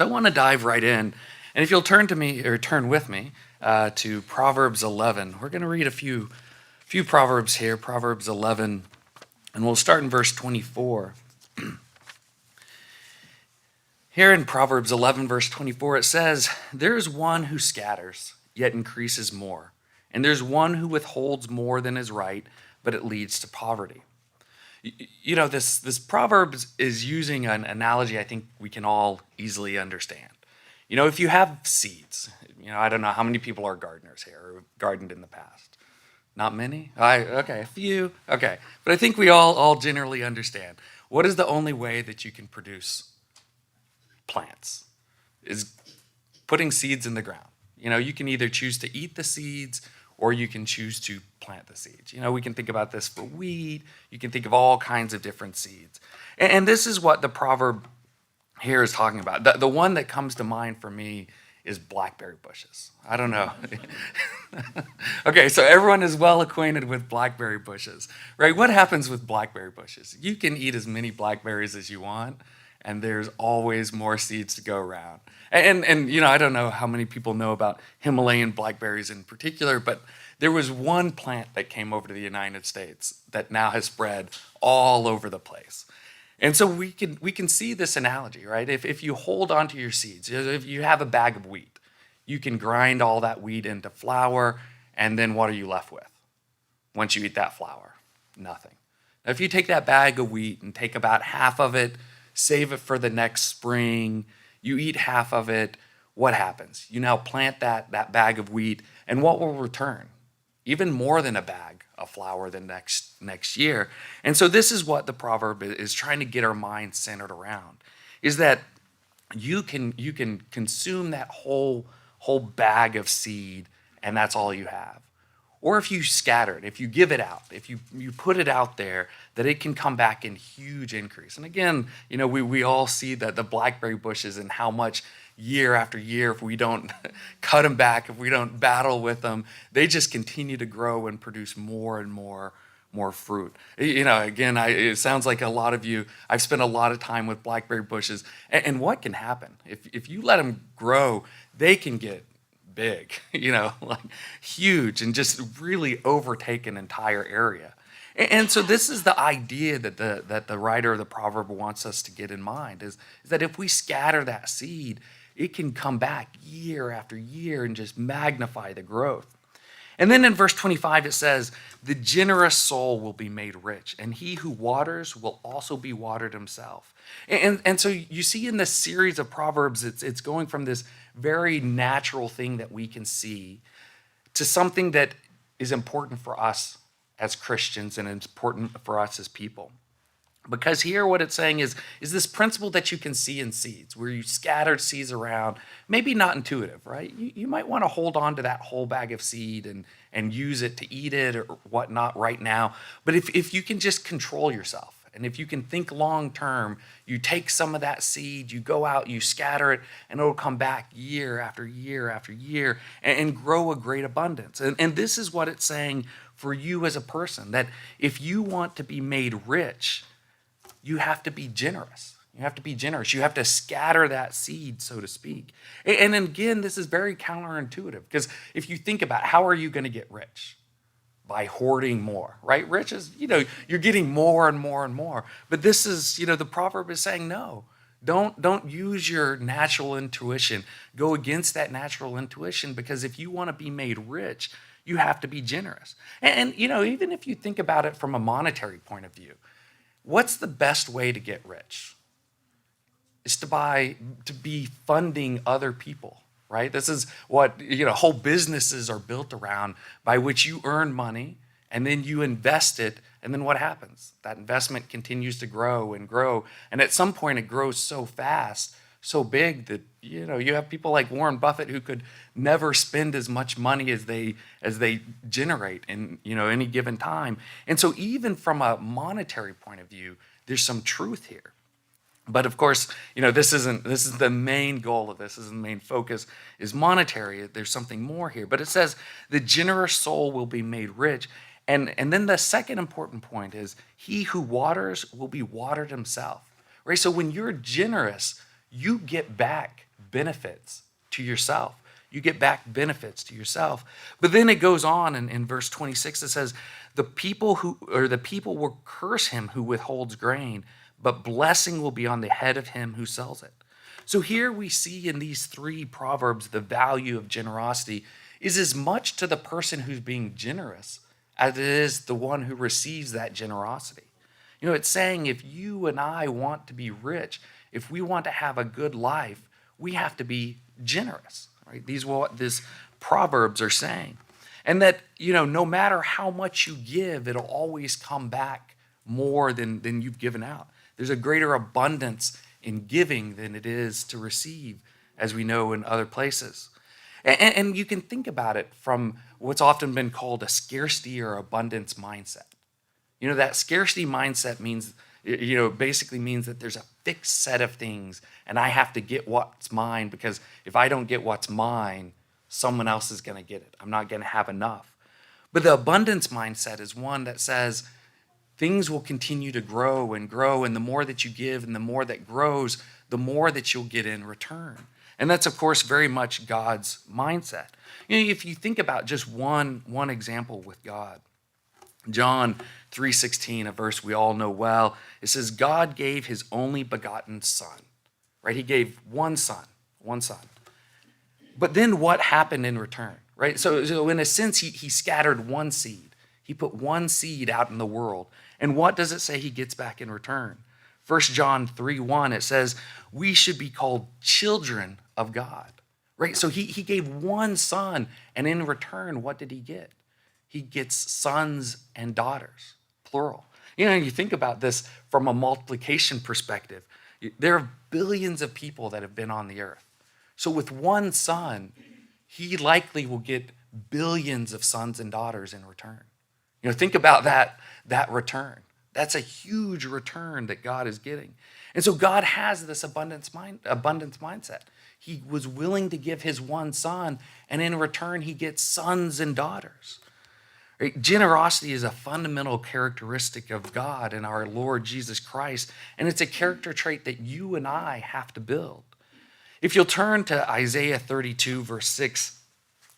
So I want to dive right in. And if you'll turn with me to Proverbs 11, we're going to read a few Proverbs here, Proverbs 11, and we'll start in verse 24. Here in Proverbs 11, verse 24, it says, "There is one who scatters, yet increases more. And there's one who withholds more than is right, but it leads to poverty." This proverb is using an analogy I think we can all easily understand. If you have seeds, I don't know how many people are gardeners here or have gardened in the past. Not many? Okay, a few. Okay, but I think we all generally understand. What is the only way that you can produce plants? Is putting seeds in the ground. You can either choose to eat the seeds or you can choose to plant the seeds. We can think about this for wheat. You can think of all kinds of different seeds. And this is what the proverb here is talking about. The one that comes to mind for me is blackberry bushes. I don't know. Okay, so everyone is well acquainted with blackberry bushes, right? What happens with blackberry bushes? You can eat as many blackberries as you want, and there's always more seeds to go around. And I don't know how many people know about Himalayan blackberries in particular, but there was one plant that came over to the United States that now has spread all over the place. And so we can see this analogy, right? If you hold onto your seeds, if you have a bag of wheat, you can grind all that wheat into flour, and then what are you left with once you eat that flour? Nothing. Now, if you take that bag of wheat and take about half of it, save it for the next spring, you eat half of it, what happens? You now plant that bag of wheat, and what will return? Even more than a bag of flour the next year. And so this is what the proverb is trying to get our minds centered around, is that you can consume that whole bag of seed, and that's all you have. Or if you scatter it, if you give it out, if you put it out there, that it can come back in huge increase. And again, we all see that the blackberry bushes and how much year after year, if we don't cut them back, if we don't battle with them, they just continue to grow and produce more and more fruit. Again, it sounds like a lot of you, I've spent a lot of time with blackberry bushes, and what can happen? If you let them grow, they can get big, like huge, and just really overtake an entire area. And so this is the idea that the writer of the proverb wants us to get in mind, is that if we scatter that seed, it can come back year after year and just magnify the growth. And then in verse 25 it says, "The generous soul will be made rich, and he who waters will also be watered himself." And so you see in this series of Proverbs, it's going from this very natural thing that we can see to something that is important for us as Christians and important for us as people. Because here what it's saying is this principle that you can see in seeds, where you scattered seeds around, maybe not intuitive, right? You might want to hold on to that whole bag of seed and use it to eat it or whatnot right now. But if you can just control yourself, and if you can think long term, you take some of that seed, you go out, you scatter it, and it'll come back year after year after year and grow a great abundance. And this is what it's saying for you as a person, that if you want to be made rich, you have to be generous. You have to be generous. You have to scatter that seed, so to speak. And again, this is very counterintuitive, because if you think about how are you going to get rich? By hoarding more, right? Rich is, you're getting more and more and more. But this is, the proverb is saying, no, don't use your natural intuition. Go against that natural intuition, because if you want to be made rich, you have to be generous. And even if you think about it from a monetary point of view, what's the best way to get rich? It's to be funding other people, right? This is what, whole businesses are built around, by which you earn money and then you invest it. And then what happens? That investment continues to grow and grow. And at some point it grows so fast, so big that, you have people like Warren Buffett who could never spend as much money as they generate in, any given time. And so even from a monetary point of view, there's some truth here. But of course, this is the main goal of this, is the main focus is monetary. There's something more here. But it says the generous soul will be made rich. And then the second important point is he who waters will be watered himself. Right? So when you're generous, you get back benefits to yourself. You get back benefits to yourself. But then it goes on in verse 26, it says, the people will curse him who withholds grain, but blessing will be on the head of him who sells it. So here we see in these three proverbs the value of generosity is as much to the person who's being generous as it is the one who receives that generosity. It's saying if you and I want to be rich, if we want to have a good life, we have to be generous, right? These what these proverbs are saying. And that, no matter how much you give, it'll always come back more than you've given out. There's a greater abundance in giving than it is to receive, as we know in other places. And you can think about it from what's often been called a scarcity or abundance mindset. That scarcity mindset means, basically means that there's a fixed set of things and I have to get what's mine, because if I don't get what's mine, someone else is going to get it. I'm not going to have enough. But the abundance mindset is one that says things will continue to grow, and the more that you give and the more that grows, the more that you'll get in return. And that's, of course, very much God's mindset. If you think about just one example with God, John 3:16, a verse we all know well, it says, God gave his only begotten son, right? He gave one son. But then what happened in return, right? So in a sense, he scattered one seed. He put one seed out in the world. And what does it say he gets back in return? 1 John 3:1, it says, we should be called children of God, right? So he gave one son, and in return, what did he get? He gets sons and daughters, plural. You think about this from a multiplication perspective. There are billions of people that have been on the earth. So with one son, he likely will get billions of sons and daughters in return. Think about that return. That's a huge return that God is getting. And so God has this abundance mindset. He was willing to give his one son, and in return, he gets sons and daughters. Right? Generosity is a fundamental characteristic of God and our Lord Jesus Christ, and it's a character trait that you and I have to build. If you'll turn to Isaiah 32, verse 6,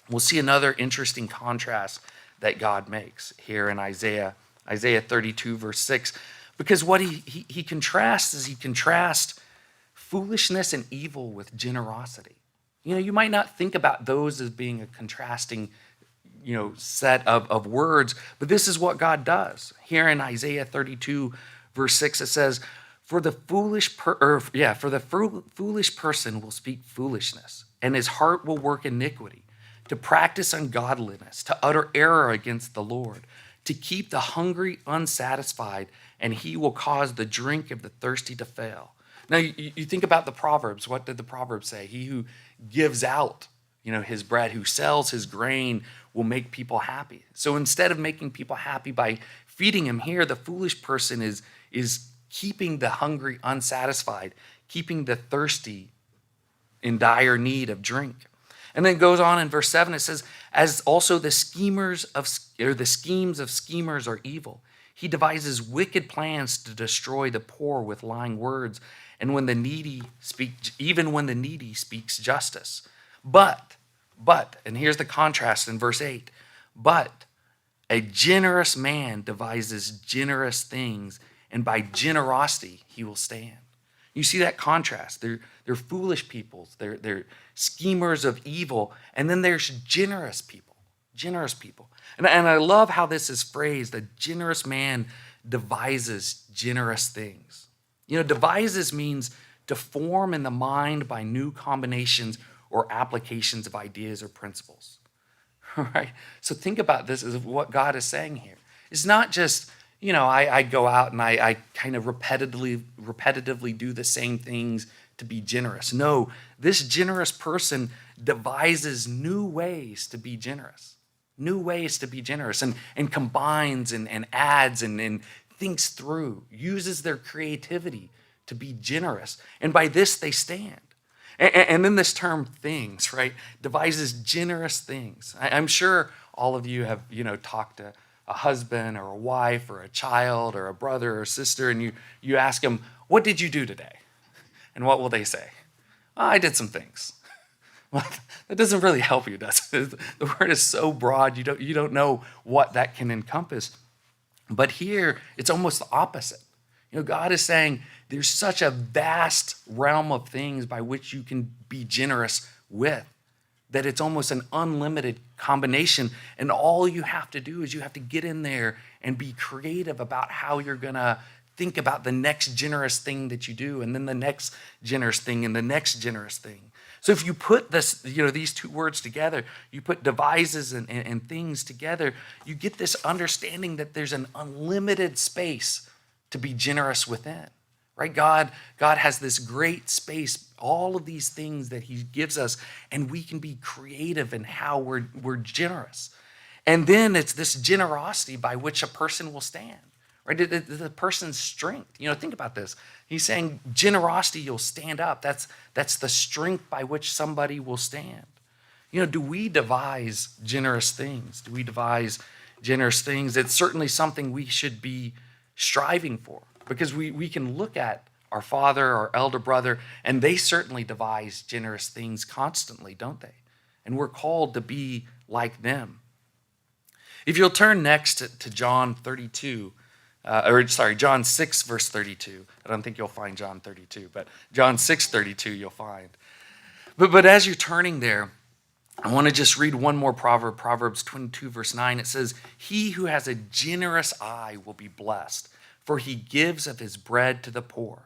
we'll see another interesting contrast that God makes here in Isaiah 32, verse 6, because what he contrasts is he contrasts foolishness and evil with generosity. You might not think about those as being a contrasting set of words, but this is what God does. Here in Isaiah 32, verse 6, it says, for the foolish person will speak foolishness, and his heart will work iniquity, to practice ungodliness, to utter error against the Lord, to keep the hungry unsatisfied, and he will cause the drink of the thirsty to fail. Now, you think about the Proverbs. What did the Proverbs say? He who gives out, his bread, who sells his grain, will make people happy. So instead of making people happy by feeding him here, the foolish person is keeping the hungry unsatisfied, keeping the thirsty in dire need of drink. And then it goes on in verse 7, it says, as also the schemes of schemers are evil. He devises wicked plans to destroy the poor with lying words, and even when the needy speaks justice. But, and here's the contrast in verse 8, but a generous man devises generous things, and by generosity he will stand. You see that contrast. They're foolish people. They're schemers of evil. And then there's generous people. And I love how this is phrased. A generous man devises generous things. Devises means to form in the mind by new combinations or applications of ideas or principles. Right? So think about this as what God is saying here. It's not just, I go out and I kind of repetitively do the same things to be generous. No, this generous person devises new ways to be generous. And combines and adds and thinks through, uses their creativity to be generous. And by this they stand. And then this term things, right, devises generous things. I'm sure all of you have, talked to a husband or a wife or a child or a brother or sister, and you ask them, what did you do today? And what will they say? "Oh, I did some things." Well, that doesn't really help you, does it? The word is so broad, you don't know what that can encompass. But here, it's almost the opposite. God is saying there's such a vast realm of things by which you can be generous with that it's almost an unlimited combination. And all you have to do is you have to get in there and be creative about how you're going to think about the next generous thing that you do, and then the next generous thing, and the next generous thing. So if you put these two words together, you put devices and things together, you get this understanding that there's an unlimited space to be generous within. Right? God has this great space, all of these things that he gives us, and we can be creative in how we're generous. And then it's this generosity by which a person will stand. Right? The person's strength. Think about this. He's saying generosity, you'll stand up. That's the strength by which somebody will stand. Do we devise generous things? Do we devise generous things? It's certainly something we should be striving for, because we can look at our father, our elder brother, and they certainly devise generous things constantly, don't they? And we're called to be like them. If you'll turn next to John 32, John 6, verse 32. I don't think you'll find John 32, but John 6, 32 you'll find. But as you're turning there, I want to just read one more proverb, Proverbs 22, verse 9. It says, "He who has a generous eye will be blessed, for he gives of his bread to the poor."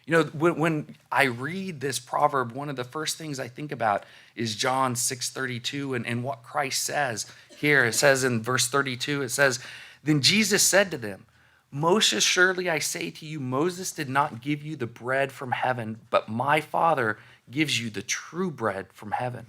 When I read this proverb, one of the first things I think about is John 6:32 and what Christ says here. It says in verse 32, it says, "Then Jesus said to them, 'Most assuredly I say to you, Moses did not give you the bread from heaven, but my Father gives you the true bread from heaven.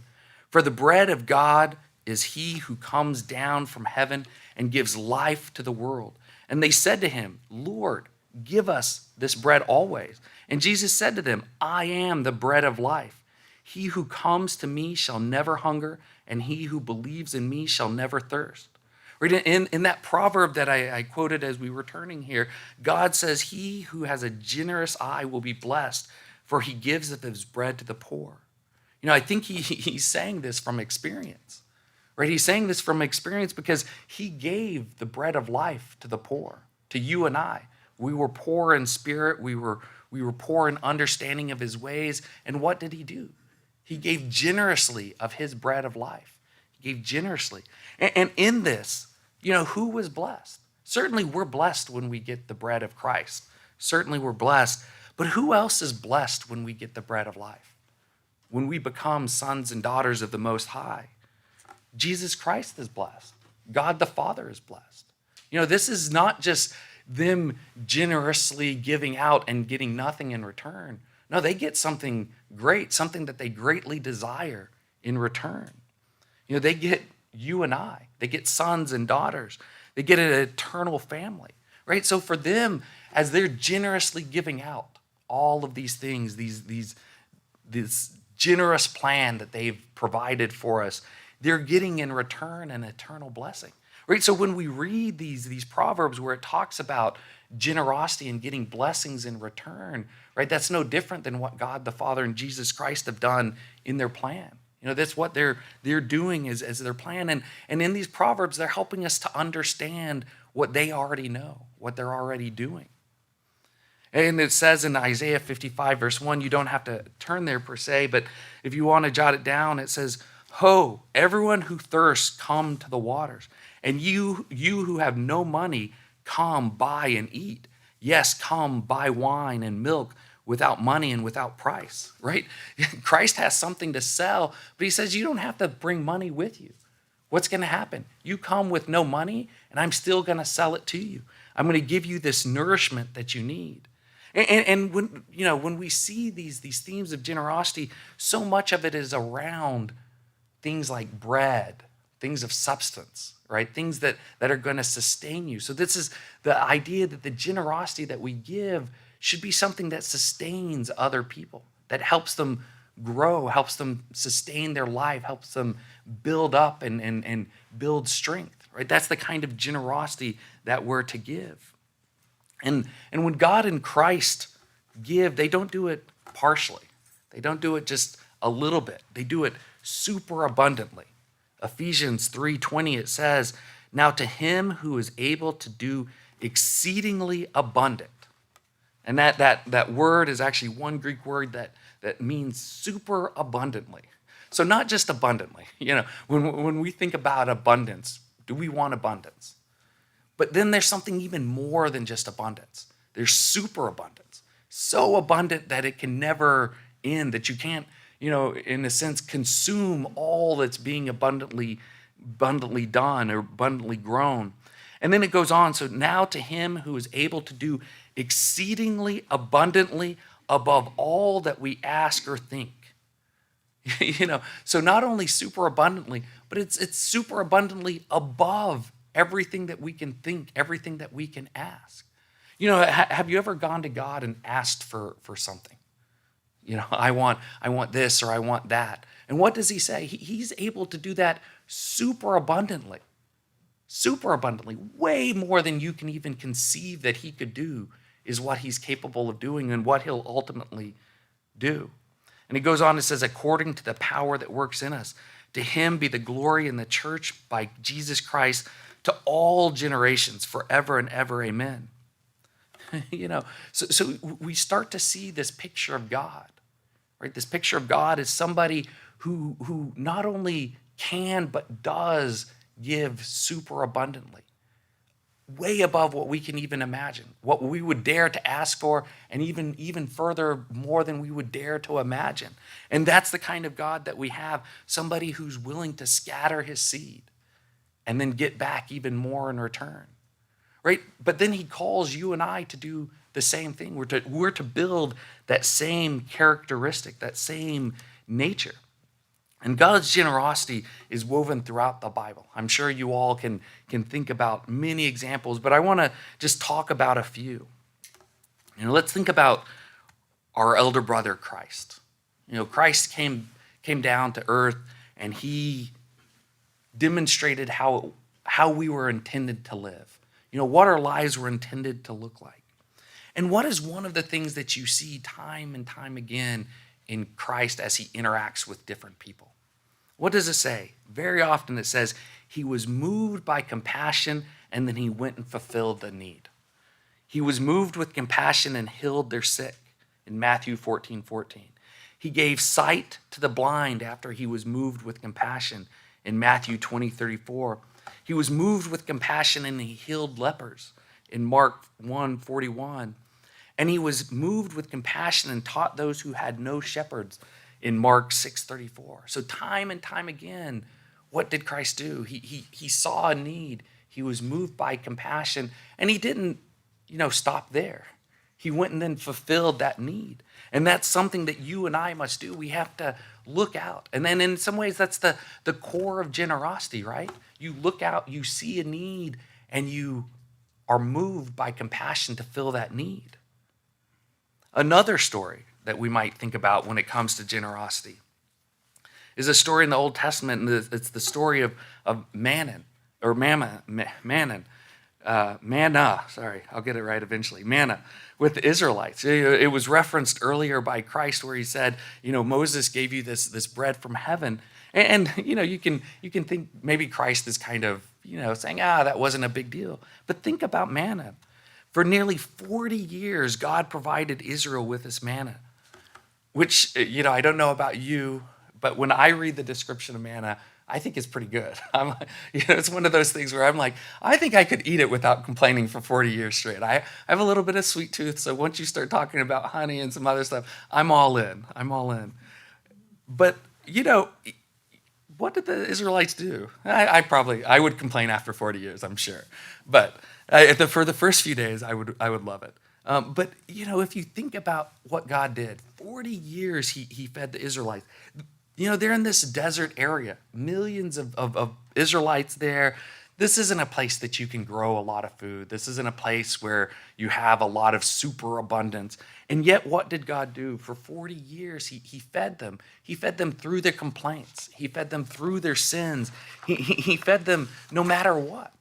For the bread of God is he who comes down from heaven and gives life to the world.' And they said to him, 'Lord, give us this bread always.' And Jesus said to them, 'I am the bread of life. He who comes to me shall never hunger, and he who believes in me shall never thirst.'" Right? In that proverb that I quoted as we were turning here, God says, "He who has a generous eye will be blessed, for he gives of his bread to the poor." I think he's saying this from experience. Right? He's saying this from experience because he gave the bread of life to the poor, to you and I. We were poor in spirit. We were poor in understanding of his ways. And what did he do? He gave generously of his bread of life. He gave generously. And in this, who was blessed? Certainly we're blessed when we get the bread of Christ. Certainly we're blessed. But who else is blessed when we get the bread of life? When we become sons and daughters of the Most High? Jesus Christ is blessed. God the Father is blessed. This is not just them generously giving out and getting nothing in return. No, they get something great, something that they greatly desire in return. They get you and I. They get sons and daughters. They get an eternal family, right? So for them, as they're generously giving out all of these things, this generous plan that they've provided for us, they're getting in return an eternal blessing. Right? So when we read these proverbs where it talks about generosity and getting blessings in return, right? That's no different than what God the Father and Jesus Christ have done in their plan. That's what they're doing as their plan. And in these proverbs, they're helping us to understand what they already know, what they're already doing. And it says in Isaiah 55, verse 1, you don't have to turn there per se, but if you want to jot it down, it says, "Ho, everyone who thirsts, come to the waters. And you who have no money, come buy and eat. Yes, come buy wine and milk without money and without price," right? Christ has something to sell, but he says you don't have to bring money with you. What's going to happen? You come with no money, and I'm still going to sell it to you. I'm going to give you this nourishment that you need. And when we see these themes of generosity, so much of it is around things like bread, things of substance, right? Things that are going to sustain you. So this is the idea that the generosity that we give should be something that sustains other people, that helps them grow, helps them sustain their life, helps them build up and build strength, right? That's the kind of generosity that we're to give. And when God and Christ give, they don't do it partially. They don't do it just a little bit. They do it super abundantly. Ephesians 3:20, it says, "Now to him who is able to do exceedingly abundant." And that word is actually one Greek word that means super abundantly. So not just abundantly. When we think about abundance, do we want abundance? But then there's something even more than just abundance. There's super abundance. So abundant that it can never end, that you can't, in a sense, consume all that's being abundantly done or abundantly grown. And then it goes on, so now to him who is able to do exceedingly abundantly above all that we ask or think. So not only super abundantly, but it's super abundantly above everything that we can think, everything that we can ask. Have you ever gone to God and asked for something? I want this or I want that. And what does he say? He's able to do that super abundantly, way more than you can even conceive that he could do is what he's capable of doing and what he'll ultimately do. And he goes on, it says, according to the power that works in us, to him be the glory in the church by Jesus Christ to all generations forever and ever. Amen. So we start to see this picture of God, right? This picture of God is somebody who not only can, but does give super abundantly, way above what we can even imagine, what we would dare to ask for, and even further, more than we would dare to imagine. And that's the kind of God that we have, somebody who's willing to scatter his seed and then get back even more in return, right? But then he calls you and I to do the same thing. We're to build that same characteristic, that same nature. And God's generosity is woven throughout the Bible. I'm sure you all can think about many examples, but I want to just talk about a few. Let's think about our elder brother, Christ. Christ came down to earth and he demonstrated how we were intended to live. What our lives were intended to look like. And what is one of the things that you see time and time again in Christ as he interacts with different people? What does it say? Very often it says, he was moved by compassion and then he went and fulfilled the need. He was moved with compassion and healed their sick in Matthew 14:14. He gave sight to the blind after he was moved with compassion in Matthew 20:34. He was moved with compassion and he healed lepers in Mark 1:41. And he was moved with compassion and taught those who had no shepherds in Mark 6:34. So time and time again, what did Christ do? He saw a need. He was moved by compassion, and he didn't, stop there. He went and then fulfilled that need. And that's something that you and I must do. We have to look out. And then in some ways, that's the core of generosity, right? You look out, you see a need, and you are moved by compassion to fill that need. Another story that we might think about when it comes to generosity is a story in the Old Testament, and it's the story of Manna. Sorry, I'll get it right eventually. Manna with the Israelites. It was referenced earlier by Christ where he said, Moses gave you this bread from heaven. And you can think maybe Christ is kind of, saying, that wasn't a big deal. But think about manna. For nearly 40 years, God provided Israel with this manna, which, I don't know about you, but when I read the description of manna, I think it's pretty good. It's one of those things where I'm like, I think I could eat it without complaining for 40 years straight. I have a little bit of sweet tooth, so once you start talking about honey and some other stuff, I'm all in. But, what did the Israelites do? I would complain after 40 years, I'm sure. But for the first few days, I would love it. But, if you think about what God did, 40 years he fed the Israelites. They're in this desert area, millions of Israelites there. This isn't a place that you can grow a lot of food. This isn't a place where you have a lot of super abundance. And yet, what did God do? For 40 years, he fed them. He fed them through their complaints. He fed them through their sins. He fed them no matter what.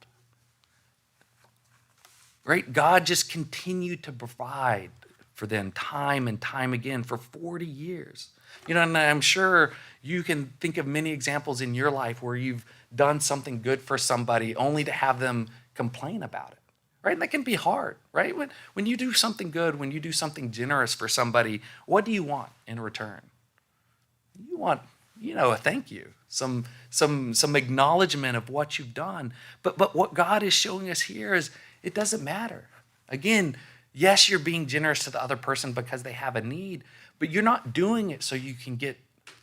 Right? God just continued to provide for them time and time again for 40 years. And I'm sure you can think of many examples in your life where you've done something good for somebody only to have them complain about it, right? And that can be hard, right? When you do something good, when you do something generous for somebody, what do you want in return? You want, a thank you, some acknowledgement of what you've done. But what God is showing us here is it doesn't matter. Again, yes, you're being generous to the other person because they have a need, but you're not doing it so you can get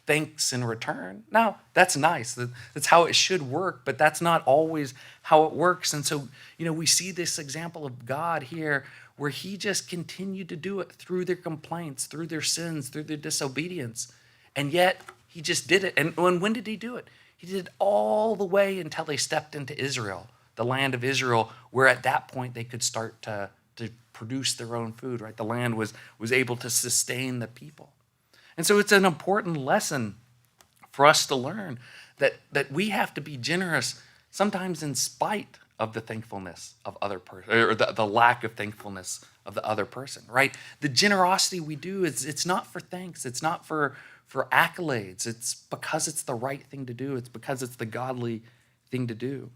thanks in return. Now, that's nice. That's how it should work, but that's not always how it works. And so, we see this example of God here where he just continued to do it through their complaints, through their sins, through their disobedience. And yet he just did it. And when did he do it? He did it all the way until they stepped into Israel, the land of Israel, where at that point they could start to produce their own food, right? The land was able to sustain the people. And so it's an important lesson for us to learn that we have to be generous sometimes in spite of the thankfulness of other person, or the lack of thankfulness of the other person, right? The generosity we do it's not for thanks, it's not for accolades, it's because it's the right thing to do, it's because it's the godly thing to do.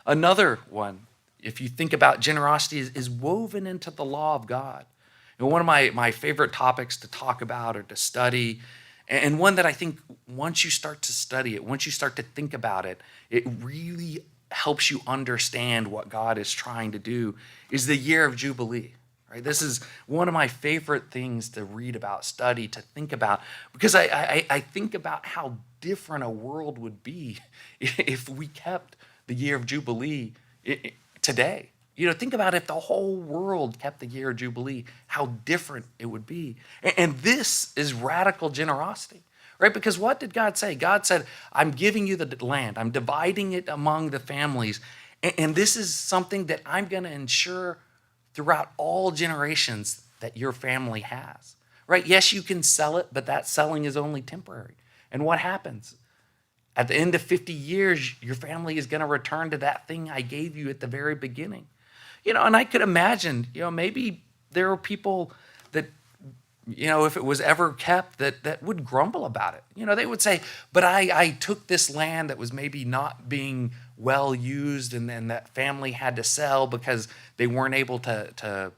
Another one, if you think about generosity, is woven into the law of God. And one of my favorite topics to talk about or to study, and one that I think once you start to study it, once you start to think about it, it really helps you understand what God is trying to do, is the year of Jubilee. Right? This is one of my favorite things to read about, study, to think about, because I think about how different a world would be if we kept the year of Jubilee today. Think about if the whole world kept the year of Jubilee, how different it would be. And this is radical generosity, right? Because what did God say? God said, I'm giving you the land. I'm dividing it among the families. And this is something that I'm going to ensure throughout all generations that your family has, right? Yes, you can sell it, but that selling is only temporary. And what happens? At the end of 50 years, your family is going to return to that thing I gave you at the very beginning. And I could imagine, maybe there are people that, if it was ever kept, that would grumble about it. They would say, but I took this land that was maybe not being well used, and then that family had to sell because they weren't able to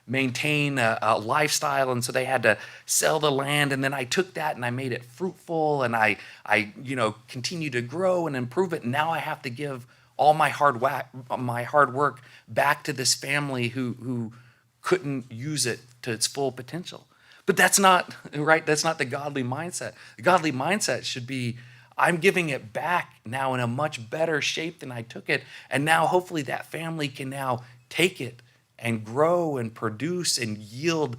maintain a lifestyle, and so they had to sell the land. And then I took that and I made it fruitful, and I continue to grow and improve it. And now I have to give all my hard work back to this family who couldn't use it to its full potential. But that's not right. That's not the godly mindset. The godly mindset should be, I'm giving it back now in a much better shape than I took it. And now hopefully that family can now take it and grow and produce and yield,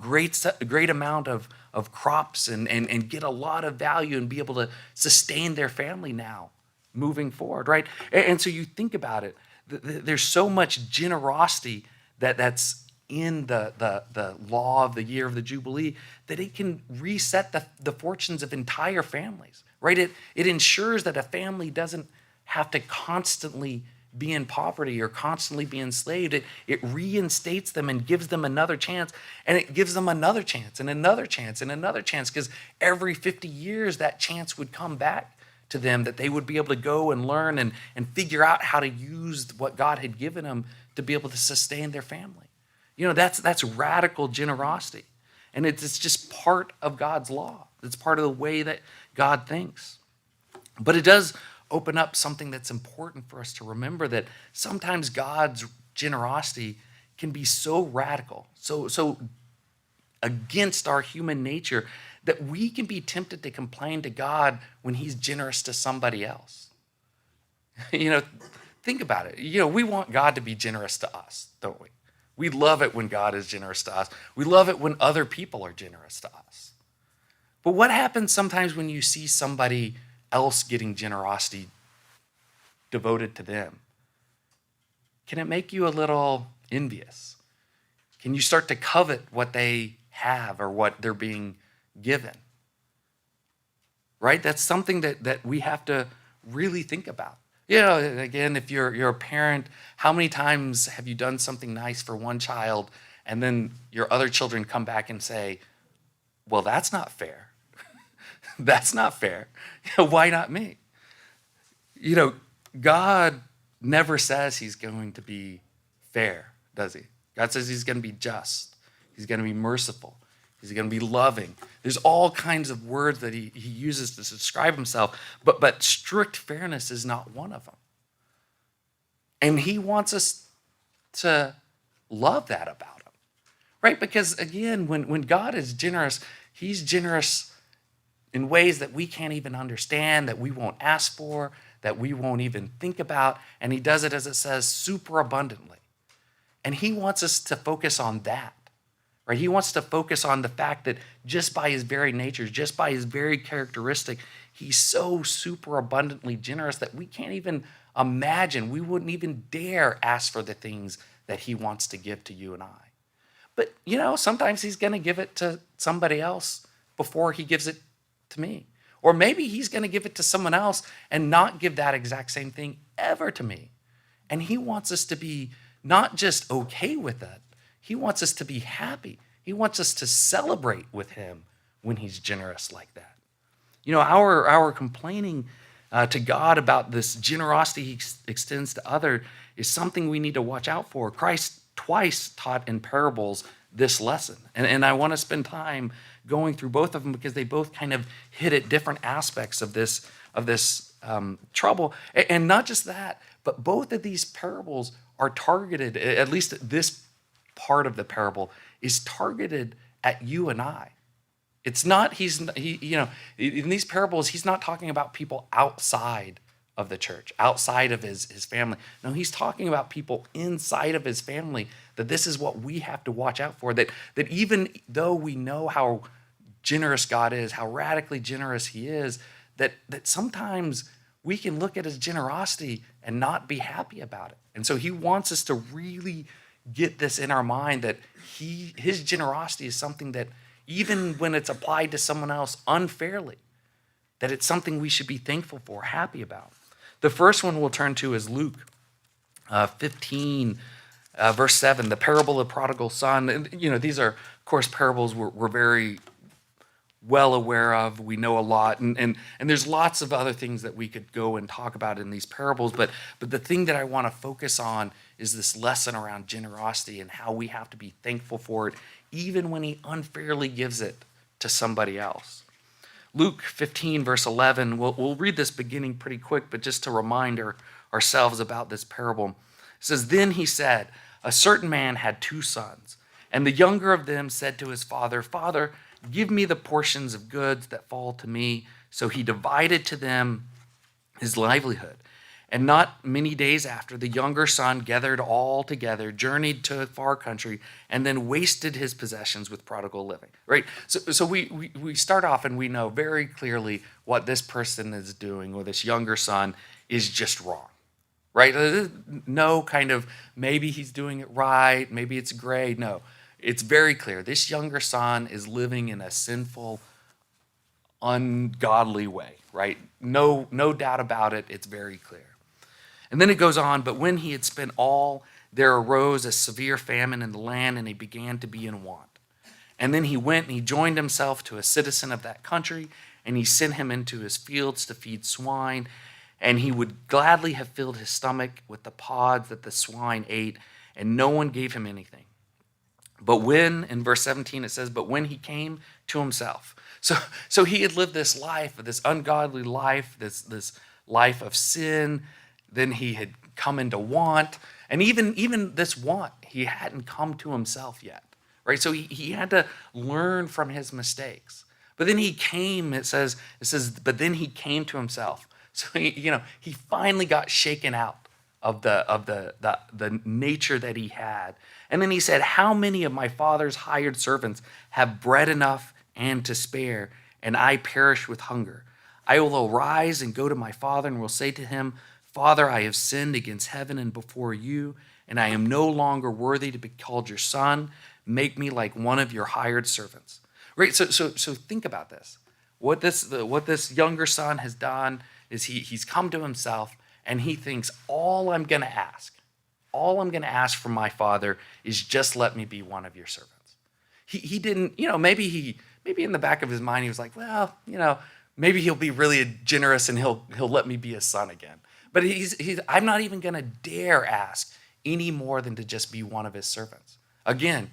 great amount of crops and get a lot of value and be able to sustain their family now moving forward, right? And so you think about it, there's so much generosity that's in the law of the year of the Jubilee that it can reset the fortunes of entire families, right? It ensures that a family doesn't have to constantly be in poverty or constantly be enslaved. It reinstates them and gives them another chance, and it gives them another chance and another chance and another chance, because every 50 years that chance would come back to them, that they would be able to go and learn and figure out how to use what God had given them to be able to sustain their family. That's radical generosity. And it's just part of God's law. It's part of the way that God thinks. But it does open up something that's important for us to remember, that sometimes God's generosity can be so radical, so against our human nature, that we can be tempted to complain to God when he's generous to somebody else. Think about it. We want God to be generous to us, don't we? We love it when God is generous to us. We love it when other people are generous to us. But what happens sometimes when you see somebody else getting generosity devoted to them? Can it make you a little envious? Can you start to covet what they have or what they're being given? Right? That's something that we have to really think about. Again, if you're a parent, how many times have you done something nice for one child and then your other children come back and say, well, that's not fair. That's not fair. Why not me? God never says he's going to be fair, does he? God says he's going to be just. He's going to be merciful. He's going to be loving. There's all kinds of words that he uses to describe himself, but strict fairness is not one of them. And he wants us to love that about him, right? Because again, when God is generous, he's generous in ways that we can't even understand, that we won't ask for, that we won't even think about. And he does it, as it says, super abundantly. And he wants us to focus on that, right? He wants to focus on the fact that just by his very nature, just by his very characteristic, he's so super abundantly generous that we can't even imagine, we wouldn't even dare ask for the things that he wants to give to you and I. But, sometimes he's going to give it to somebody else before he gives it to me. Or maybe he's going to give it to someone else and not give that exact same thing ever to me. And he wants us to be not just okay with that. He wants us to be happy. He wants us to celebrate with him when he's generous like that. Our complaining to God about this generosity he extends to others is something we need to watch out for. Christ twice taught in parables this lesson. And I want to spend time going through both of them because they both kind of hit at different aspects of this trouble. And not just that, but both of these parables are targeted, at least this part of the parable is targeted at you and I. It's not, in these parables, he's not talking about people outside of the church, outside of his family. No, he's talking about people inside of his family, that this is what we have to watch out for, that even though we know how generous God is, how radically generous he is, that sometimes we can look at his generosity and not be happy about it. And so he wants us to really get this in our mind that his generosity is something that even when it's applied to someone else unfairly, that it's something we should be thankful for, happy about. The first one we'll turn to is Luke 15, verse 7, the parable of prodigal son. And, these are, of course, parables we're very well aware of. We know a lot. And there's lots of other things that we could go and talk about in these parables. But the thing that I want to focus on is this lesson around generosity and how we have to be thankful for it, even when he unfairly gives it to somebody else. Luke 15, verse 11, we'll read this beginning pretty quick, but just to remind ourselves about this parable. It says, "Then he said, a certain man had 2 sons, and the younger of them said to his father, 'Father, give me the portions of goods that fall to me.' So he divided to them his livelihood. And not many days after, the younger son gathered all together, journeyed to a far country, and then wasted his possessions with prodigal living." Right? So we start off and we know very clearly what this person is doing, or this younger son, is just wrong. Right? No kind of, maybe he's doing it right, maybe it's gray. No, it's very clear. This younger son is living in a sinful, ungodly way, right? No doubt about it. It's very clear. And then it goes on, "But when he had spent all, there arose a severe famine in the land, and he began to be in want. And then he went and he joined himself to a citizen of that country, and he sent him into his fields to feed swine. And he would gladly have filled his stomach with the pods that the swine ate, and no one gave him anything. But when," in verse 17 it says, "but when he came to himself." So he had lived this life, this ungodly life, this life of sin. Then he had come into want. And even this want, he hadn't come to himself yet. Right? So he had to learn from his mistakes. But then he came, it says, but then he came to himself. So he finally got shaken out of the nature that he had. And then he said, "How many of my father's hired servants have bread enough and to spare, and I perish with hunger? I will arise and go to my father, and will say to him, 'Father, I have sinned against heaven and before you, and I am no longer worthy to be called your son. Make me like one of your hired servants.'" Right? So think about this. What this younger son has done is he's come to himself, and he thinks, all I'm going to ask all I'm going to ask from my father is just let me be one of your servants. He didn't, maybe in the back of his mind, he was like, well, maybe he'll be really generous and he'll let me be his son again. But I'm not even going to dare ask any more than to just be one of his servants. Again,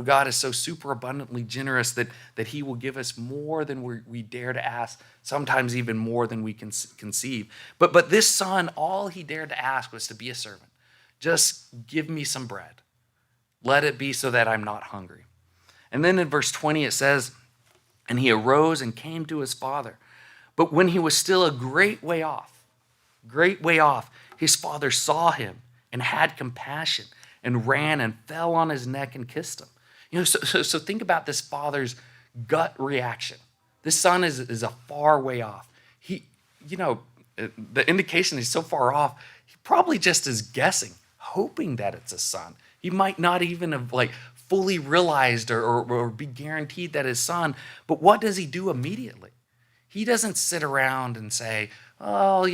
God is so super abundantly generous that he will give us more than we dare to ask, sometimes even more than we can conceive. But this son, all he dared to ask was to be a servant. Just give me some bread. Let it be so that I'm not hungry. And then in verse 20 it says, and he arose and came to his father. But when he was still a great way off, his father saw him and had compassion and ran and fell on his neck and kissed him. So think about this father's gut reaction. This son is a far way off. The indication he's so far off, he probably just is guessing, hoping that it's a son. He might not even have fully realized or be guaranteed that his son. But what does he do immediately? He doesn't sit around and say, oh,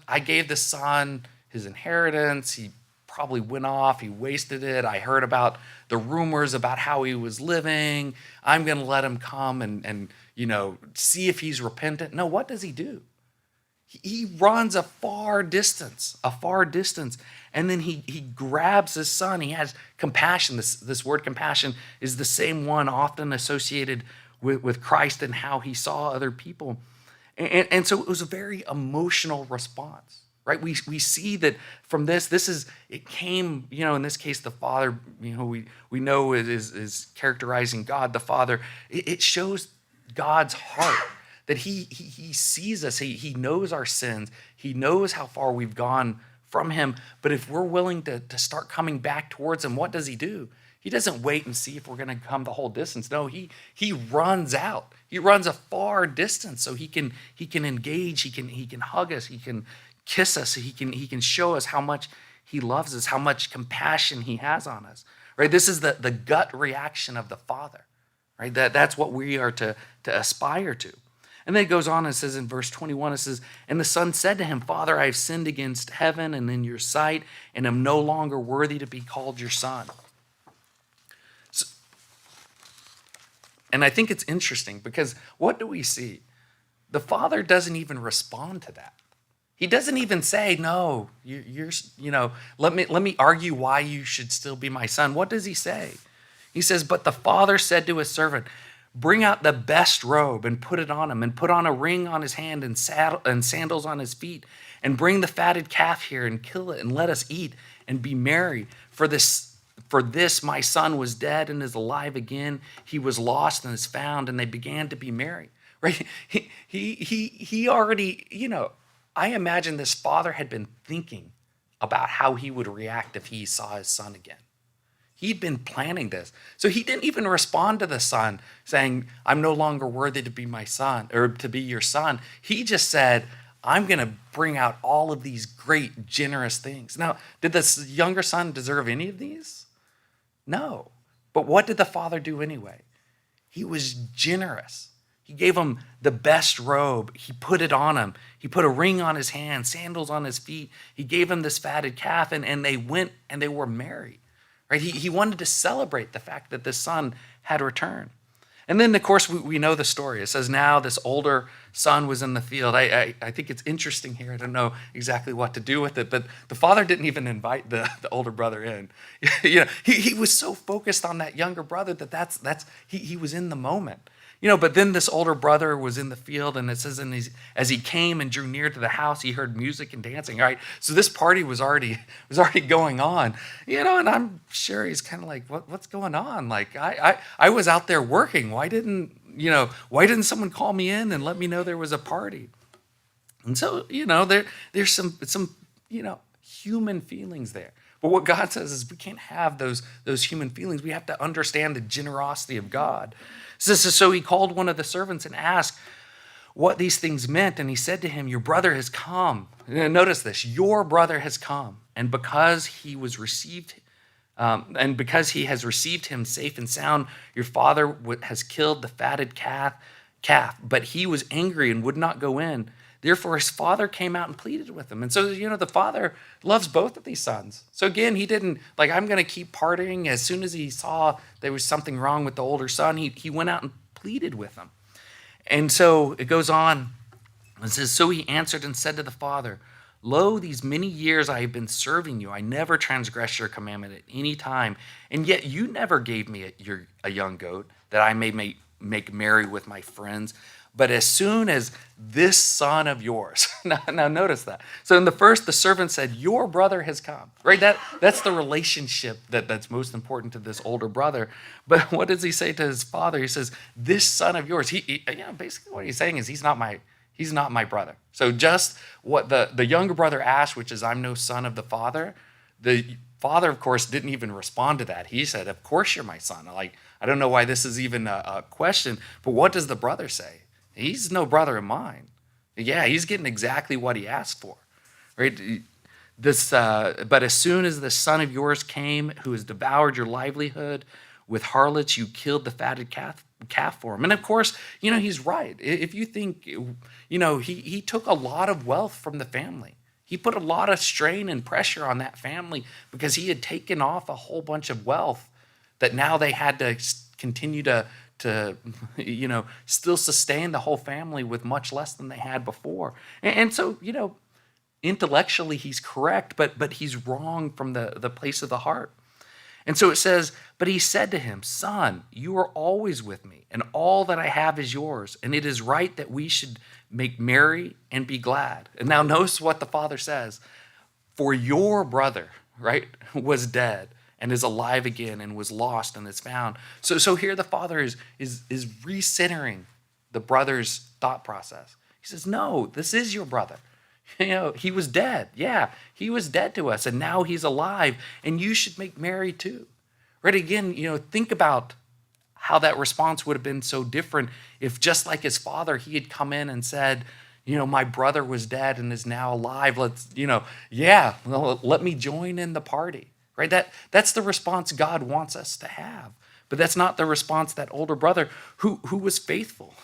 I gave the son his inheritance. He probably went off. He wasted it. I heard about the rumors about how he was living. I'm going to let him come and see if he's repentant. No, what does he do? He runs a far distance, and then he grabs his son. He has compassion. This word compassion is the same one often associated with Christ and how he saw other people. And so it was a very emotional response, right? We see that from it came, in this case, the Father, we know it is characterizing God, the Father. It shows God's heart, that he sees us. He knows our sins. He knows how far we've gone from him. But if we're willing to start coming back towards him, what does he do? He doesn't wait and see if we're going to come the whole distance. No, he runs out. He runs a far distance so he can engage. He can hug us. He can kiss us. He can show us how much he loves us, how much compassion he has on us. Right? This is the gut reaction of the Father. Right? That's what we are to aspire to. And then it goes on and says in verse 21, it says, and the son said to him, Father, I have sinned against heaven and in your sight, and am no longer worthy to be called your son. And I think it's interesting because what do we see? The Father doesn't even respond to that. He doesn't even say, no, let me argue why you should still be my son. What does he say? He says, but the Father said to his servant, bring out the best robe and put it on him, and put on a ring on his hand and sandals on his feet, and bring the fatted calf here and kill it, and let us eat and be merry. For this my son was dead and is alive again. He was lost and is found, and they began to be merry. Right? He already, I imagine this father had been thinking about how he would react if he saw his son again. He'd been planning this. So he didn't even respond to the son saying, I'm no longer worthy to be my son or to be your son. He just said, I'm going to bring out all of these great, generous things. Now, did this younger son deserve any of these? No. But what did the father do anyway? He was generous. He gave him the best robe. He put it on him. He put a ring on his hand, sandals on his feet. He gave him this fatted calf, and they went and they were merry. Right? He wanted to celebrate the fact that the son had returned. And then, of course, we know the story. It says now this older son was in the field. I think it's interesting here. I don't know exactly what to do with it, but the father didn't even invite the older brother in. He was so focused on that younger brother that he was in the moment. But then this older brother was in the field, and it says, as he came and drew near to the house, he heard music and dancing. Right, so this party was already going on. And I'm sure he's kind of like, what's going on? Like I was out there working. Why didn't someone call me in and let me know there was a party? And so there's some human feelings there. But what God says is we can't have those human feelings. We have to understand the generosity of God. So he called one of the servants and asked what these things meant. And he said to him, your brother has come. Notice this, your brother has come. And because he has received him safe and sound, your father has killed the fatted calf. But he was angry and would not go in. Therefore, his father came out and pleaded with him. And so, the father loves both of these sons. So again, he didn't like, I'm going to keep partying. As soon as he saw there was something wrong with the older son, he went out and pleaded with him. And so it goes on. It says, so he answered and said to the father, lo, these many years I have been serving you. I never transgressed your commandment at any time. And yet you never gave me a young goat that I may make merry with my friends. But as soon as this son of yours, now notice that. So in the first, the servant said, your brother has come, right? That's the relationship that's most important to this older brother. But what does he say to his father? He says, this son of yours, basically what he's saying is he's not my brother. So just what the younger brother asked, which is, I'm no son of the father, the father, of course, didn't even respond to that. He said, of course you're my son. I don't know why this is even a question, but what does the brother say? He's no brother of mine. Yeah, he's getting exactly what he asked for, right? But as soon as the son of yours came, who has devoured your livelihood with harlots, you killed the fatted calf for him. And of course, he's right. If you think, he took a lot of wealth from the family. He put a lot of strain and pressure on that family because he had taken off a whole bunch of wealth that now they had to continue to still sustain the whole family with much less than they had before. And so, intellectually he's correct, but he's wrong from the place of the heart. And so it says, but he said to him, son, you are always with me, and all that I have is yours, and it is right that we should make merry and be glad. And now notice what the father says, for your brother, right, was dead and is alive again, and was lost and is found. So here the father is recentering the brother's thought process. He says, no, this is your brother. He was dead. Yeah, he was dead to us, and now he's alive, and you should make merry too. Right? Again, think about how that response would have been so different if, just like his father, he had come in and said, my brother was dead and is now alive. Let me join in the party. Right? That's the response God wants us to have. But that's not the response that older brother who was faithful,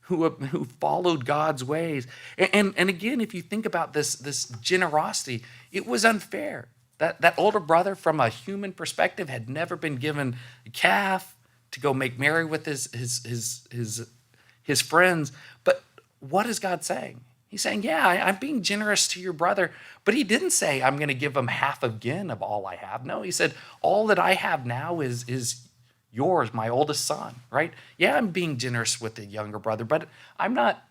who followed God's ways. And again, if you think about this generosity, it was unfair. That older brother, from a human perspective, had never been given a calf to go make merry with his friends. But what is God saying? He's saying, yeah, I'm being generous to your brother, but he didn't say I'm going to give him half again of all I have. No, he said, all that I have now is yours, my oldest son, right? Yeah, I'm being generous with the younger brother, but I'm not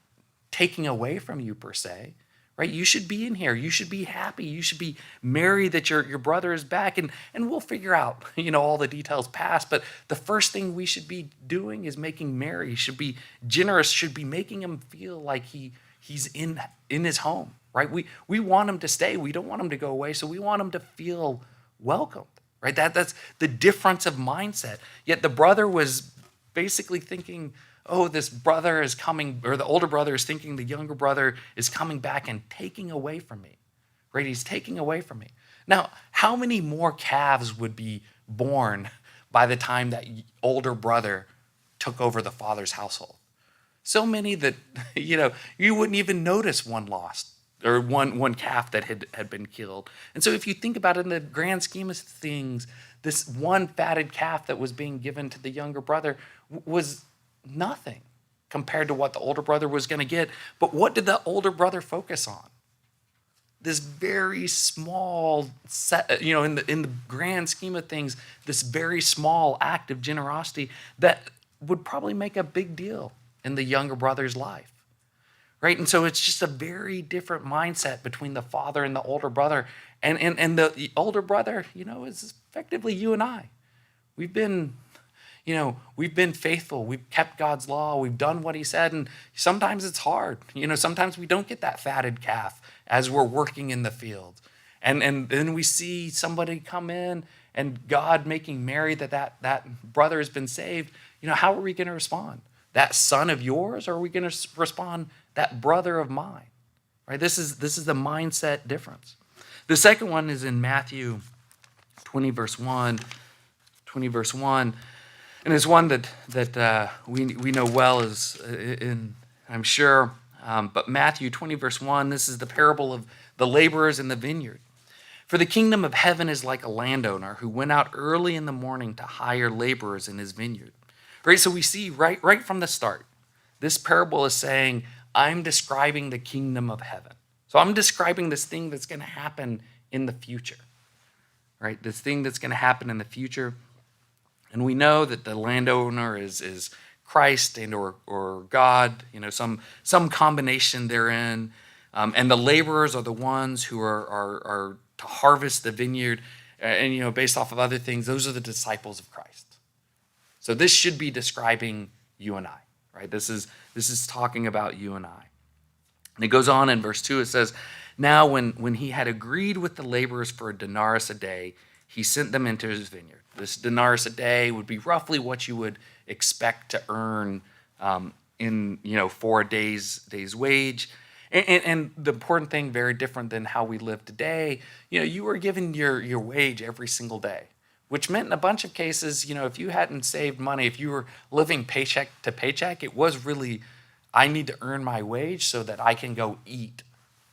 taking away from you per se, right? You should be in here. You should be happy. You should be merry that your brother is back, and we'll figure out, all the details past. But the first thing we should be doing is making merry, should be generous, should be making him feel like he's in his home, right? We want him to stay. We don't want him to go away. So we want him to feel welcomed, right? That's the difference of mindset. Yet the brother was basically thinking, oh, this brother is coming, or the older brother is thinking the younger brother is coming back and taking away from me, right? He's taking away from me. Now, how many more calves would be born by the time that older brother took over the father's household? So many that, you wouldn't even notice one lost, or one calf that had been killed. And so if you think about it in the grand scheme of things, this one fatted calf that was being given to the younger brother was nothing compared to what the older brother was going to get. But what did the older brother focus on? This very small set, in the grand scheme of things, this very small act of generosity that would probably make a big deal in the younger brother's life, right? And so it's just a very different mindset between the father and the older brother. And the older brother, is effectively you and I. We've been faithful. We've kept God's law. We've done what he said. And sometimes it's hard. Sometimes we don't get that fatted calf as we're working in the field. And then we see somebody come in and God making merry that brother has been saved. How are we going to respond? That son of yours, or are we going to respond, that brother of mine? Right? This is the mindset difference. The second one is in Matthew 20, verse 1. And it's one that we know well, is in, I'm sure, But Matthew 20, verse 1, this is the parable of the laborers in the vineyard. For the kingdom of heaven is like a landowner who went out early in the morning to hire laborers in his vineyard. Right, so we see right from the start, this parable is saying, I'm describing the kingdom of heaven. So I'm describing this thing that's going to happen in the future. Right, this thing that's going to happen in the future. And we know that the landowner is Christ and or God, some combination therein. And the laborers are the ones who are to harvest the vineyard. And based off of other things, those are the disciples of Christ. So this should be describing you and I, right? This is talking about you and I. And it goes on in verse 2, it says, now when he had agreed with the laborers for a denarius a day, he sent them into his vineyard. This denarius a day would be roughly what you would expect to earn for a day's wage. And the important thing, very different than how we live today, you were given your wage every single day, which meant in a bunch of cases, if you hadn't saved money, if you were living paycheck to paycheck, it was really, I need to earn my wage so that I can go eat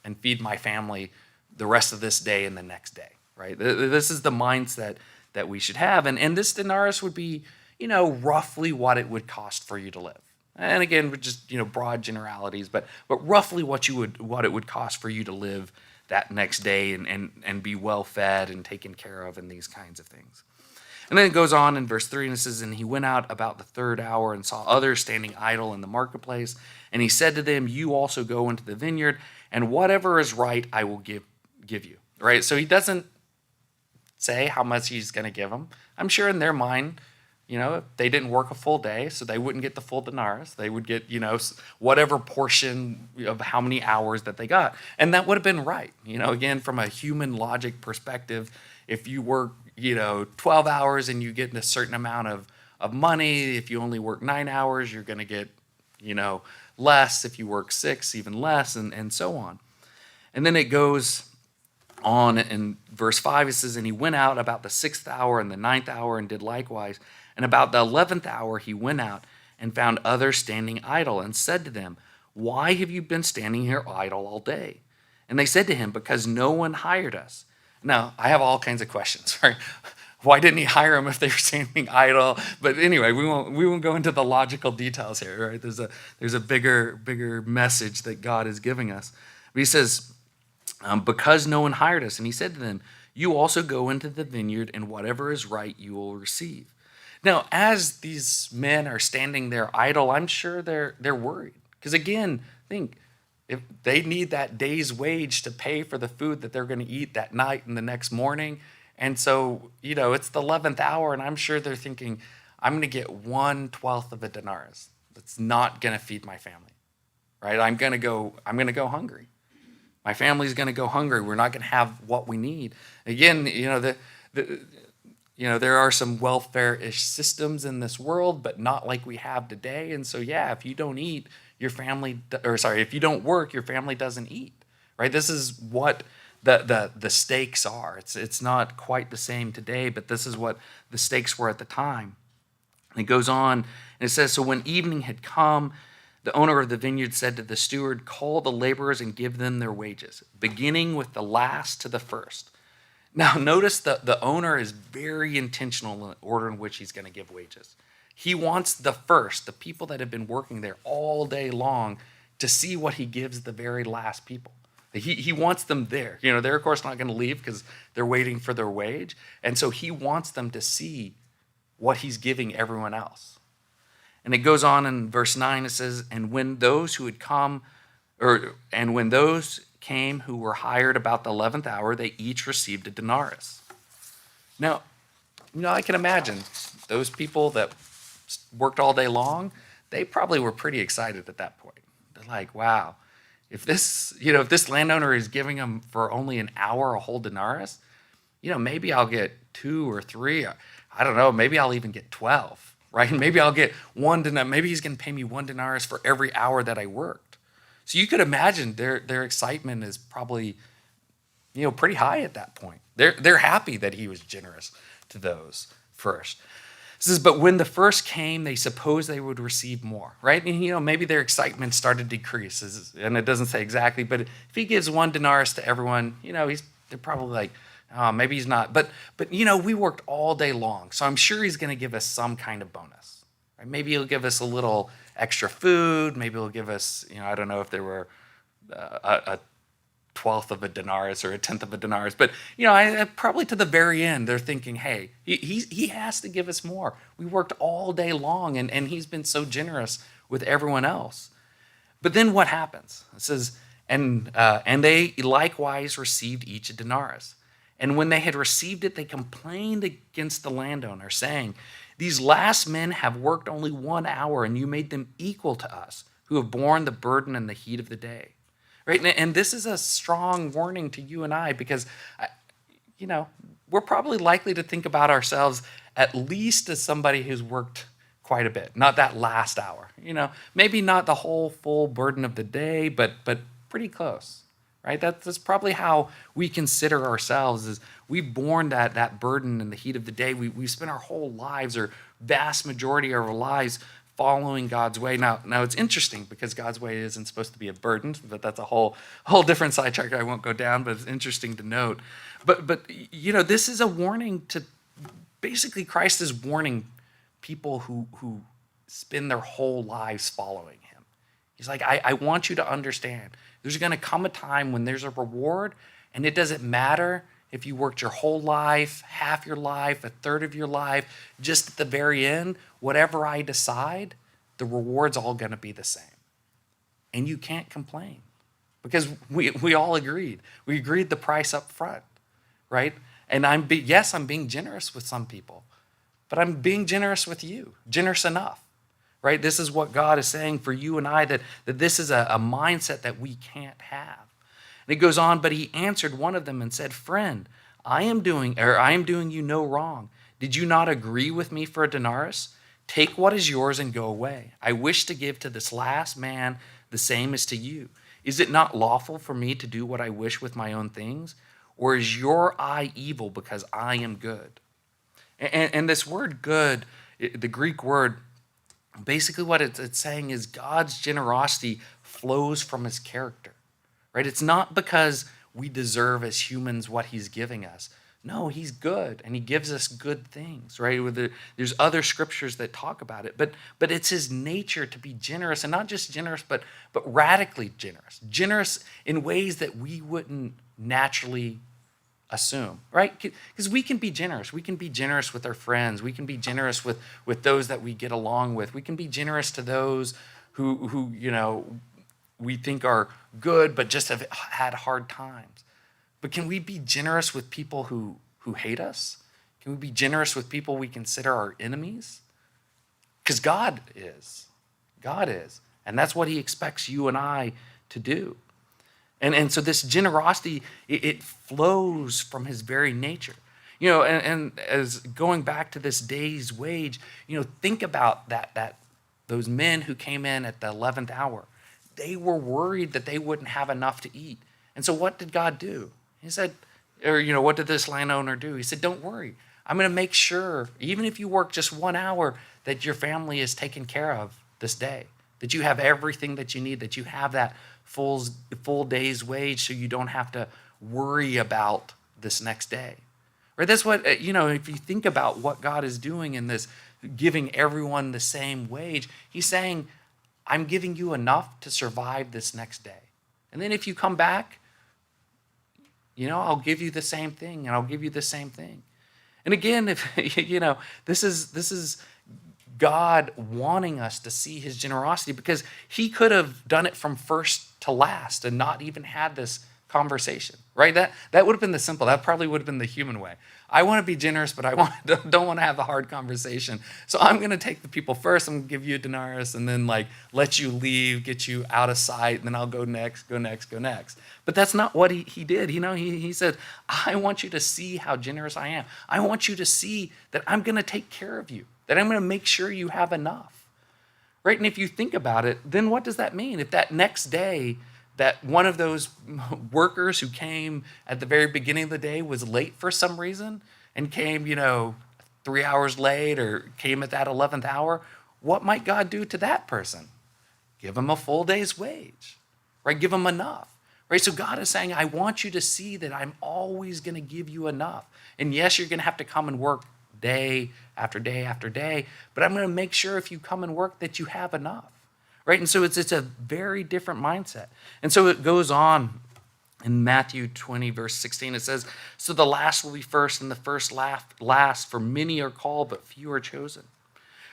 and feed my family the rest of this day and the next day, right? This is the mindset that we should have. And this denarius would be, roughly what it would cost for you to live. And again, with just, broad generalities, but roughly what it would cost for you to live that next day and be well fed and taken care of and these kinds of things. And then it goes on in verse 3 and it says, and he went out about the third hour and saw others standing idle in the marketplace. And he said to them, you also go into the vineyard, and whatever is right, I will give you. Right? So he doesn't say how much he's going to give them. I'm sure in their mind, they didn't work a full day, so they wouldn't get the full denarius. They would get, whatever portion of how many hours that they got. And that would have been right. Again, from a human logic perspective, if you work, 12 hours and you get a certain amount of money, if you only work 9 hours, you're going to get, less. If you work 6, even less, and so on. And then it goes on in verse 5, it says, and he went out about the 6th hour and the 9th hour and did likewise. And about the 11th hour he went out and found others standing idle and said to them, why have you been standing here idle all day? And they said to him, because no one hired us. Now, I have all kinds of questions, right? Why didn't he hire them if they were standing idle? But anyway, we won't go into the logical details here, right? There's a bigger message that God is giving us. But he says, because no one hired us. And he said to them, you also go into the vineyard, and whatever is right you will receive. Now, as these men are standing there idle, I'm sure they're worried. Because again, think, if they need that day's wage to pay for the food that they're going to eat that night and the next morning. And so, it's the 11th hour, and I'm sure they're thinking, I'm going to get 1/12 of a denarius. That's not going to feed my family, right? I'm going to go hungry. My family's going to go hungry. We're not going to have what we need. Again, there are some welfare-ish systems in this world, but not like we have today. And so, if you don't eat, if you don't work, your family doesn't eat, right? This is what the stakes are. It's not quite the same today, but this is what the stakes were at the time. And it goes on, and it says, so when evening had come, the owner of the vineyard said to the steward, call the laborers and give them their wages, beginning with the last to the first. Now, notice that the owner is very intentional in the order in which he's going to give wages. He wants the first, the people that have been working there all day long, to see what he gives the very last people. He wants them there. They're, of course, not going to leave because they're waiting for their wage. And so he wants them to see what he's giving everyone else. And it goes on in verse 9, it says, and when those came who were hired about the 11th hour, they each received a denarius. Now, I can imagine those people that worked all day long, they probably were pretty excited at that point. They're like, wow, if this landowner is giving them for only an hour a whole denarius, maybe I'll get 2 or 3. I don't know, maybe I'll even get 12, right? Maybe I'll get 1 denarius. Maybe he's going to pay me 1 denarius for every hour that I worked. So you could imagine their excitement is probably, pretty high at that point. They're happy that he was generous to those first. It says, but when the first came, they supposed they would receive more, right? And, maybe their excitement started to decrease, and it doesn't say exactly, but if he gives 1 denarius to everyone, they're probably like, oh, maybe he's not. But we worked all day long, so I'm sure he's going to give us some kind of bonus. Right? Maybe he'll give us a little extra food. Maybe he'll give us, I don't know if there were a 12th of a denarius or a 10th of a denarius. But, probably to the very end, they're thinking, hey, he has to give us more. We worked all day long, and he's been so generous with everyone else. But then what happens? It says, and they likewise received each a denarius. And when they had received it, they complained against the landowner, saying, these last men have worked only 1 hour, and you made them equal to us, who have borne the burden and the heat of the day. Right? And this is a strong warning to you and I, because, we're probably likely to think about ourselves at least as somebody who's worked quite a bit, not that last hour. Maybe not the whole full burden of the day, but pretty close. Right? That's probably how we consider ourselves, is we've borne that burden and the heat of the day. We spent our whole lives, or vast majority of our lives, following God's way. Now it's interesting, because God's way isn't supposed to be a burden, but that's a whole different sidetrack I won't go down, but it's interesting to note. But this is a warning to, basically Christ is warning people who spend their whole lives following him. He's like, I want you to understand, there's going to come a time when there's a reward, and it doesn't matter if you worked your whole life, half your life, a third of your life, just at the very end, whatever I decide, the reward's all going to be the same. And you can't complain, because we all agreed. We agreed the price up front, right? And I'm being generous with some people, but I'm being generous with you, generous enough, right? This is what God is saying for you and I, that this is a mindset that we can't have. And it goes on, but he answered one of them and said, friend, I am doing you no wrong. Did you not agree with me for a denarius? Take what is yours and go away. I wish to give to this last man the same as to you. Is it not lawful for me to do what I wish with my own things? Or is your eye evil because I am good? And this word good, the Greek word, basically what it's saying is God's generosity flows from his character. Right? It's not because we deserve as humans what he's giving us. No, he's good, and he gives us good things, right? There's other scriptures that talk about it, but it's his nature to be generous, and not just generous, but radically generous. Generous in ways that we wouldn't naturally assume, right? Because we can be generous. We can be generous with our friends. We can be generous with those that we get along with. We can be generous to those who we think are good, but just have had hard times. But can we be generous with people who hate us? Can we be generous with people we consider our enemies? Because God is. And that's what he expects you and I to do. And so this generosity, it flows from his very nature. And as going back to this day's wage, think about those men who came in at the 11th hour. They were worried that they wouldn't have enough to eat. And so what did God do? He said, what did this landowner do? He said, don't worry. I'm going to make sure, even if you work just 1 hour, that your family is taken care of this day, that you have everything that you need, that you have that full day's wage, so you don't have to worry about this next day. Right? That's what, if you think about what God is doing in this, giving everyone the same wage, he's saying, I'm giving you enough to survive this next day. And then if you come back, I'll give you the same thing, and I'll give you the same thing. And again, if this is God wanting us to see his generosity, because he could have done it from first to last and not even had this conversation, right? That would have been the simple. That probably would have been the human way. I want to be generous, but I don't want to have the hard conversation. So I'm going to take the people first. I'm going to give you a denarius, and then let you leave, get you out of sight, and then I'll go next. But that's not what he did. He said, I want you to see how generous I am. I want you to see that I'm going to take care of you, that I'm going to make sure you have enough, right? And if you think about it, then what does that mean? If that next day, that one of those workers who came at the very beginning of the day was late for some reason and came, 3 hours late or came at that 11th hour, what might God do to that person? Give them a full day's wage, right? Give them enough, right? So God is saying, I want you to see that I'm always going to give you enough. And yes, you're going to have to come and work day after day after day, but I'm going to make sure if you come and work that you have enough, right? And so it's a very different mindset. And so it goes on in Matthew 20, verse 16, it says, so the last will be first and the first last, for many are called, but few are chosen.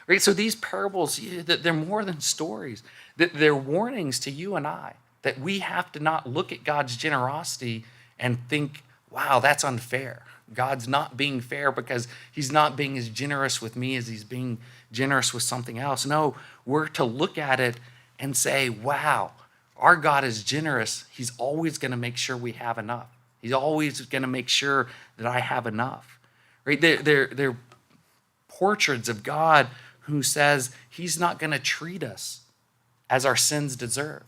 Right? So these parables, they're more than stories. They're warnings to you and I that we have to not look at God's generosity and think, wow, that's unfair. God's not being fair because he's not being as generous with me as he's being generous with something else. No, we're to look at it and say, wow, our God is generous. He's always going to make sure we have enough. He's always going to make sure that I have enough. Right? They're portraits of God who says he's not going to treat us as our sins deserve,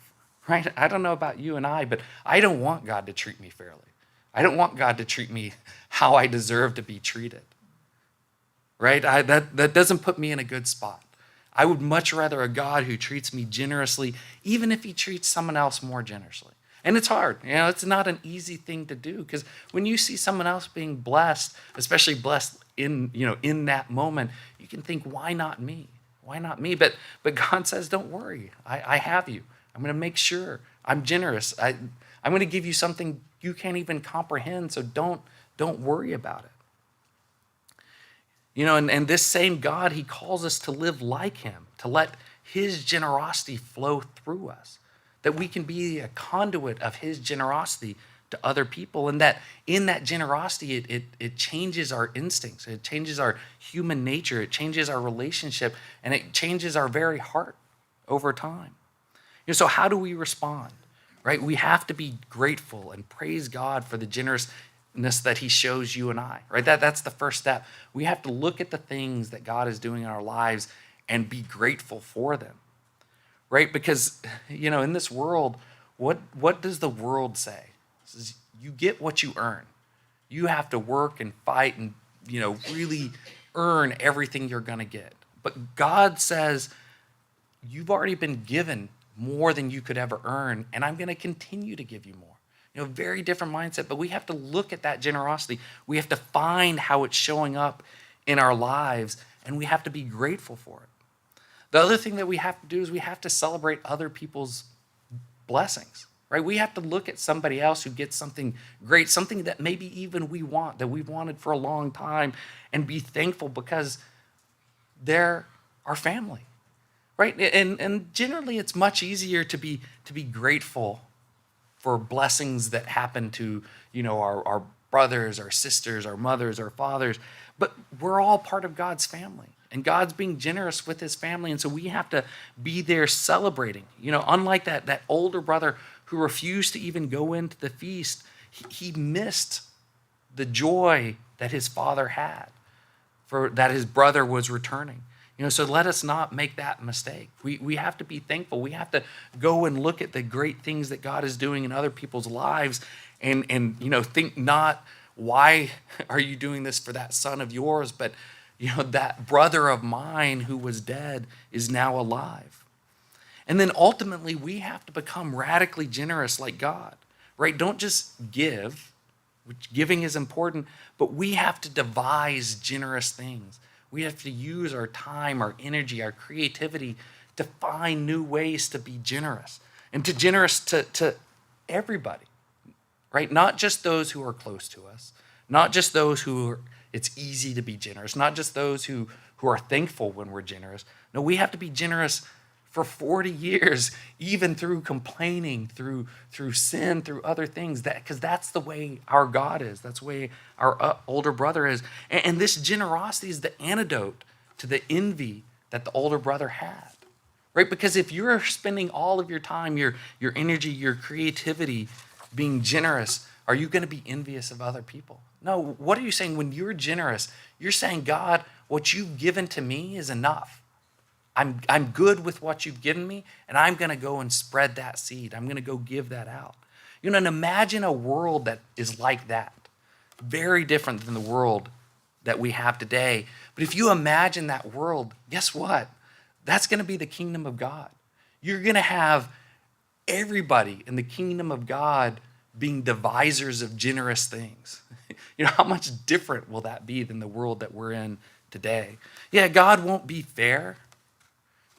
right? I don't know about you and I, but I don't want God to treat me fairly. I don't want God to treat me how I deserve to be treated, right? That doesn't put me in a good spot. I would much rather a God who treats me generously, even if he treats someone else more generously. And it's hard. It's not an easy thing to do, because when you see someone else being blessed, especially blessed in that moment, you can think, why not me? Why not me? But God says, don't worry. I have you. I'm going to make sure. I'm generous. I'm going to give you something you can't even comprehend, so don't worry about it. And this same God, he calls us to live like him, to let his generosity flow through us, that we can be a conduit of his generosity to other people, and that in that generosity, it changes our instincts, it changes our human nature, it changes our relationship, and it changes our very heart over time. So how do we respond, right? We have to be grateful and praise God for the generousness that he shows you and I, right? That's the first step. We have to look at the things that God is doing in our lives and be grateful for them, right? Because, in this world, what does the world say? It says, you get what you earn. You have to work and fight and, really earn everything you're going to get. But God says, you've already been given more than you could ever earn, and I'm going to continue to give you more. Very different mindset, but we have to look at that generosity. We have to find how it's showing up in our lives, and we have to be grateful for it. The other thing that we have to do is we have to celebrate other people's blessings, right? We have to look at somebody else who gets something great, something that maybe even we want, that we've wanted for a long time, and be thankful because they're our family, right? And generally, it's much easier to be grateful for blessings that happen to, our brothers, our sisters, our mothers, our fathers. But we're all part of God's family, and God's being generous with his family. And so we have to be there celebrating. Unlike that older brother who refused to even go into the feast, he missed the joy that his father had for that his brother was returning. So let us not make that mistake. We have to be thankful. We have to go and look at the great things that God is doing in other people's lives and think not, why are you doing this for that son of yours? But, that brother of mine who was dead is now alive. And then ultimately, we have to become radically generous like God, right? Don't just give, which giving is important, but we have to devise generous things. We have to use our time, our energy, our creativity to find new ways to be generous, and to generous to everybody, right? Not just those who are close to us, not just those who it's easy to be generous, not just those who are thankful when we're generous. No, we have to be generous for 40 years, even through complaining, through sin, through other things, because that's the way our God is. That's the way our older brother is. And this generosity is the antidote to the envy that the older brother had, right? Because if you're spending all of your time, your energy, your creativity being generous, are you going to be envious of other people? No, what are you saying? When you're generous, you're saying, God, what you've given to me is enough. I'm good with what you've given me, and I'm going to go and spread that seed. I'm going to go give that out. And imagine a world that is like that, very different than the world that we have today. But if you imagine that world, guess what? That's going to be the kingdom of God. You're going to have everybody in the kingdom of God being devisers of generous things. How much different will that be than the world that we're in today? Yeah, God won't be fair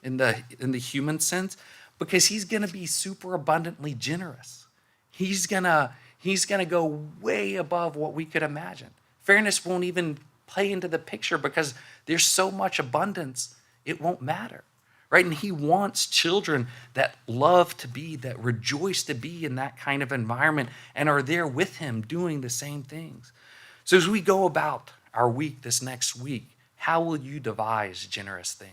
in the human sense because he's going to be super abundantly generous. He's going to go way above what we could imagine. Fairness won't even play into the picture because there's so much abundance, it won't matter. Right? And he wants children that love to be, that rejoice to be in that kind of environment and are there with him doing the same things. So as we go about our week this next week, how will you devise generous things?